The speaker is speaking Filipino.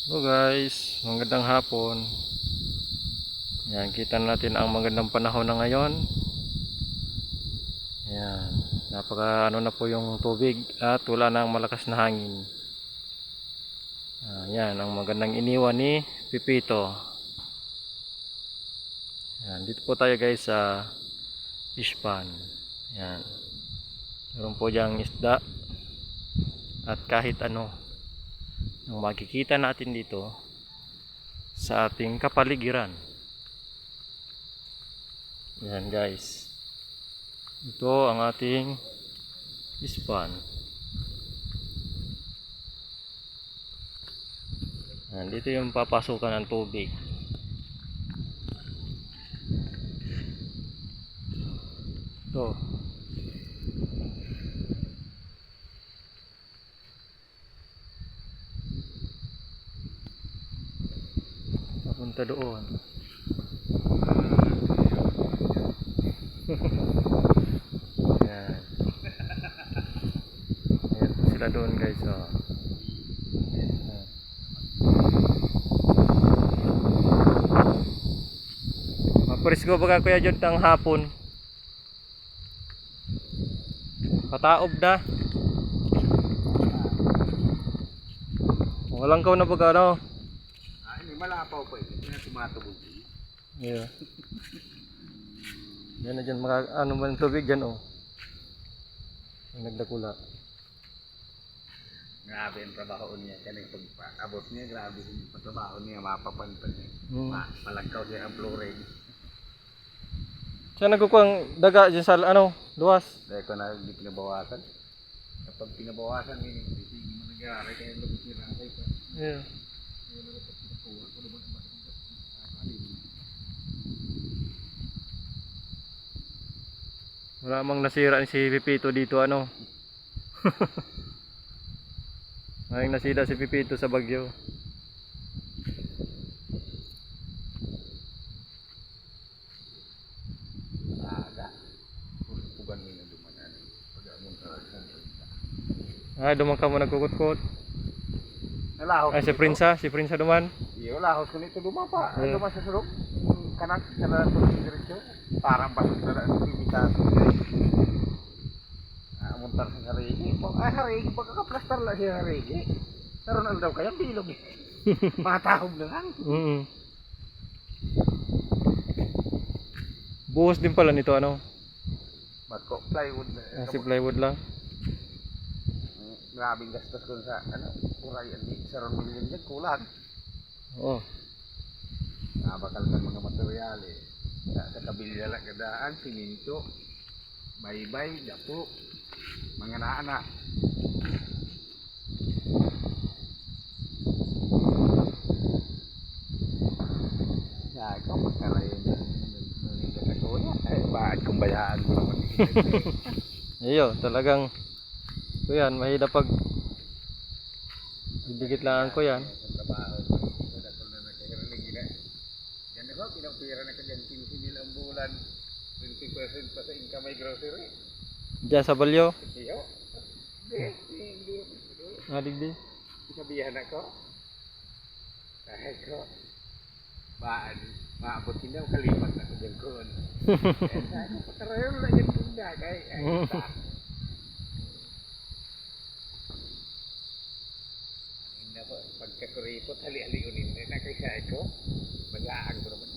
Hello guys, magandang hapon. Yan, kita natin ang magandang panahon na ngayon. Yan, napaka ano na po yung tubig at wala na ang malakas na hangin. Yan, ang magandang iniwan ni Pipito. Yan, dito po tayo guys sa fish pond. Yan, meron po diyang isda at kahit ano ang makikita natin dito sa ating kapaligiran. Yan guys, ito ang ating fish pond. Yan, dito yung papasukan ng tubig. Ito. Papunta doon. Yan. Ayan po sila doon guys. Oh. Mapuris ko baga kuya dyan ng hapon. Kataob na. Walang kaw na baga ano. Ini malapaw pa ito. Kaya tumatubog. Yeah. Yan na dyan, ano man tubig dyan oh. Nagdakula. Grabe ang trabaho niya. Kaya pag-abot niya, grabe yung trabaho niya. Mapapantan niya. Malagkaw siya ang flooring. Siya nagkukuhang daga dyan sa ano, luwas. Dahil ko na hindi pinabawasan. Kapag pinabawasan, hindi mo nag-aaral. Kaya lubos niya lang kayo. Yeah. Wala mang nasira si Pipito dito ano. May nasira si Pipito sa Bagyo. Aga. Pugan mo na dumanan. Pag-among karagsan. Duman ka mo nagkukut-kut. Nalahos. Ay si Prinsa duman. Iyo, lahos ko nito dumapa. Yeah. Duman sa sulok. Kanak sa lahat ko diretso. Parang basot na lang. Bibitaso. Muntar sa harigi. Harigi. Pagkakaplastar lang siya harigi. Naroon ang daw kaya bilog eh. Matahog na lang. Buhos din pala nito ano. Ba't plywood na. Si plywood lang. Grabing gastos ko sa urayan ni sa 1 million dyan. Kulang. Oo. Bakal kan mga material eh. Sa kabilya lang kadaan. Siminto. Baybay. Dapo. Mga naanak. Ya, ikaw magkarayan dyan. Nanilag ako niya. Ay, baad kong bayaan mo naman. Iyo, talagang ko yan, mahina pag didikit lang ko yan. Trabaho. Yan ako, pinapira na ka dyan. 15,000 ang bulan. 20% pa sa income ay grocery. Diyan sa Balyo. Iyo. Hindi. Digdi. Sabihan ako. Kahit ko. Maabot hindi ako kalipat na ko dyan ko. Patarayon lang yung tundagay. Pagkakuripot, hali-haliunin na nakasya ko. Maglaan ko naman.